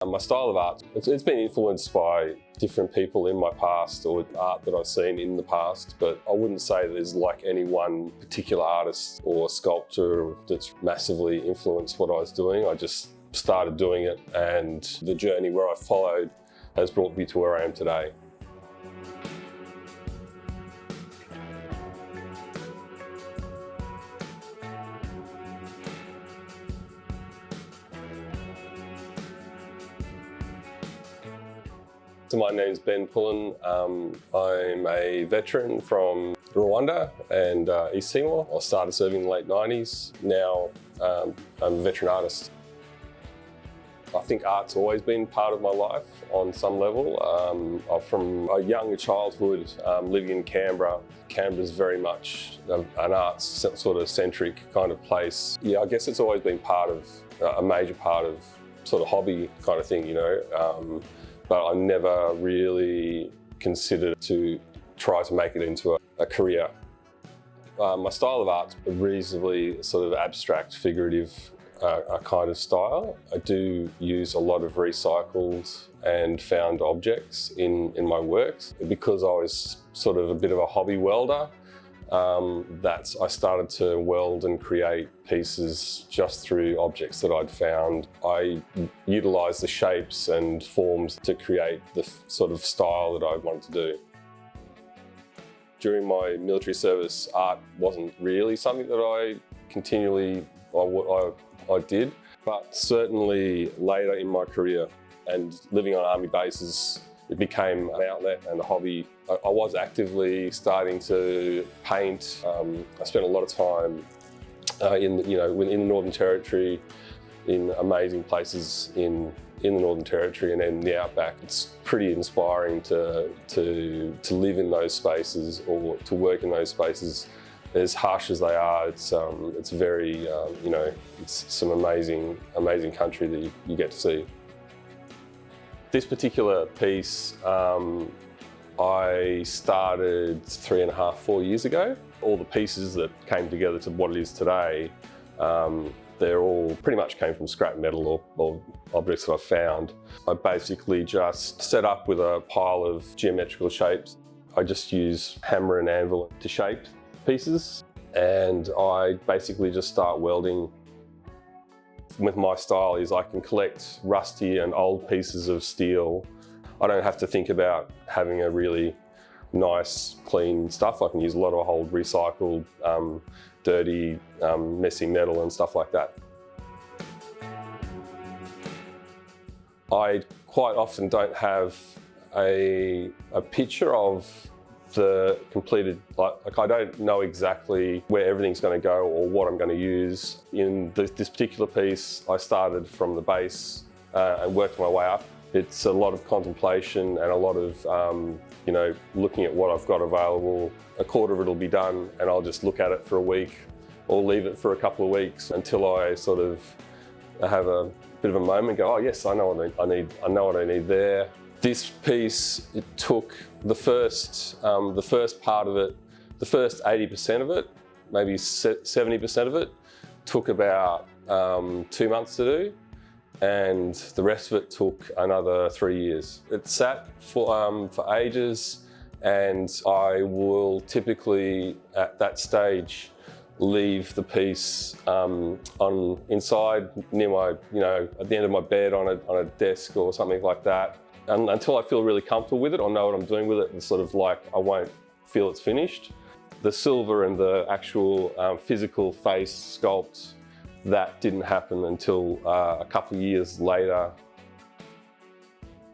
My style of art, it's been influenced by different people in my past or art that I've seen in the past, but I wouldn't say there's like any one particular artist or sculptor that's massively influenced what I was doing. I just started doing it, and the journey where I followed has brought me to where I am today. So my name's Ben Pullin. I'm a veteran from Rwanda and East Timor. I started serving in the late 90s. Now I'm a veteran artist. I think art's always been part of my life on some level. From a young childhood living in Canberra, Canberra's very much an arts sort of centric kind of place. Yeah, I guess it's always been part of, a major part of sort of hobby kind of thing, you know. But I never really considered to try to make it into a career. My style of art's a reasonably sort of abstract, figurative kind of style. I do use a lot of recycled and found objects in my works. Because I was sort of a bit of a hobby welder, I started to weld and create pieces just through objects that I'd found. I utilised the shapes and forms to create the sort of style that I wanted to do. During my military service, art wasn't really something that I continually I did, but certainly later in my career and living on army bases, it became an outlet and a hobby. I was actively starting to paint. I spent a lot of time in the Northern Territory, in amazing places in the Northern Territory and then the outback. It's pretty inspiring to live in those spaces or to work in those spaces. As harsh as they are, it's very it's some amazing country that you get to see. This particular piece, I started 3.5, 4 years ago. All the pieces that came together to what it is today, they're all pretty much came from scrap metal or objects that I've found. I basically just set up with a pile of geometrical shapes. I just use hammer and anvil to shape pieces, and I basically just start welding. With my style is I can collect rusty and old pieces of steel. I don't have to think about having a really nice, clean stuff. I can use a lot of old recycled, dirty, messy metal and stuff like that. I quite often don't have a picture of the completed, like I don't know exactly where everything's going to go or what I'm going to use. In this particular piece, I started from the base and worked my way up. It's a lot of contemplation and a lot of, looking at what I've got available. A quarter of it will be done and I'll just look at it for a week or leave it for a couple of weeks until I sort of have a bit of a moment and go, oh yes, I know what I need there. This piece, it took the first part of it, the first 80% of it, maybe 70% of it, took about 2 months to do, and the rest of it took another 3 years. It sat for ages, and I will typically, at that stage, leave the piece inside near my, at the end of my bed on a desk or something like that. And until I feel really comfortable with it or know what I'm doing with it, and sort of like I won't feel it's finished. The silver and the actual physical face sculpt, that didn't happen until a couple of years later.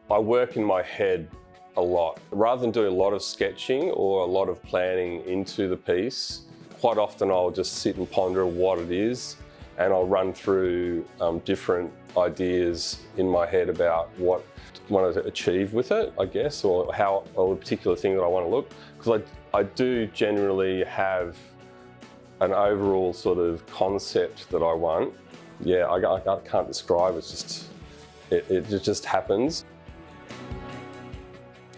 I work in my head a lot. Rather than doing a lot of sketching or a lot of planning into the piece, quite often I'll just sit and ponder what it is, and I'll run through different ideas in my head about what I want to achieve with it, I guess, or a particular thing that I want to look. Because I do generally have an overall sort of concept that I want. Yeah, I can't describe it. It just happens.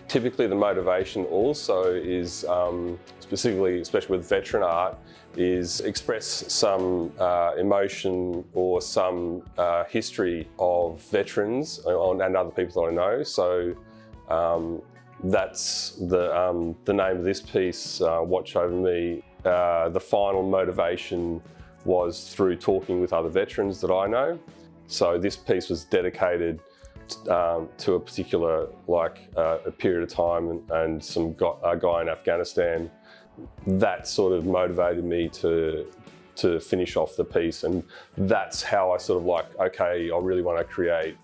Typically the motivation also is, especially with veteran art, is express some emotion or some history of veterans and other people that I know. So that's the name of this piece, Watch Over Me. The final motivation was through talking with other veterans that I know. So this piece was dedicated to a particular, a period of time and a guy in Afghanistan. That sort of motivated me to finish off the piece, and that's how I sort of okay, I really want to create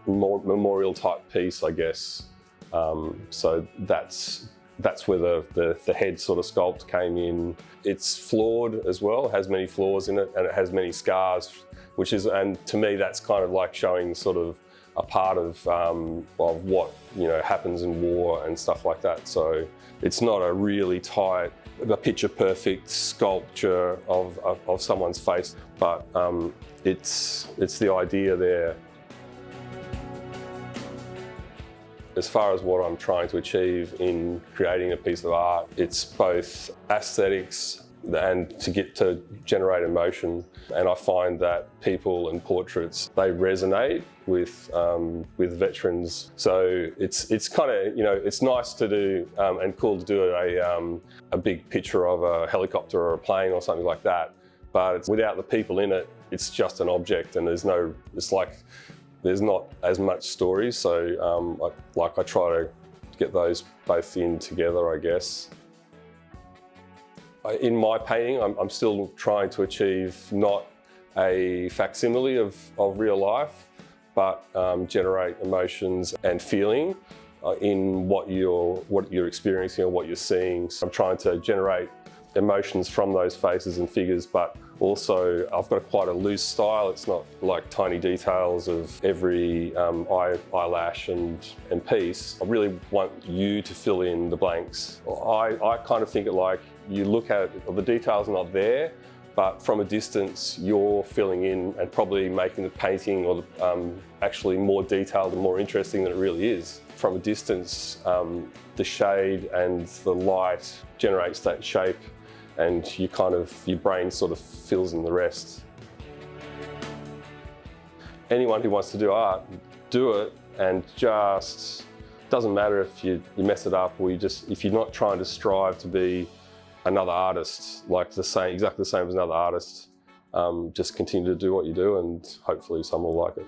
more memorial type piece, I guess. So that's where the head sort of sculpt came in. It's flawed as well, it has many flaws in it, and it has many scars, and to me that's kind of like showing sort of a part of what happens in war and stuff like that. So it's not a really tight, a picture perfect sculpture of someone's face, but it's the idea there. As far as what I'm trying to achieve in creating a piece of art, it's both aesthetics and to generate emotion. And I find that people and portraits, they resonate with veterans. So it's kind of, it's nice to do and cool to do a big picture of a helicopter or a plane or something like that. But without the people in it, it's just an object, and there's not as much story. So I try to get those both in together, I guess. In my painting, I'm still trying to achieve not a facsimile of real life, but generate emotions and feeling in what you're experiencing or what you're seeing. So I'm trying to generate emotions from those faces and figures, but also I've got quite a loose style. It's not like tiny details of every eyelash and piece. I really want you to fill in the blanks. I kind of think it like you look at it, the details are not there, but from a distance you're filling in and probably making the painting or actually more detailed and more interesting than it really is. From a distance, the shade and the light generates that shape, and your brain sort of fills in the rest. Anyone who wants to do art, do it, and just doesn't matter if you mess it up or if you're not trying to strive to be another artist, exactly the same as another artist. Just continue to do what you do, and hopefully someone will like it.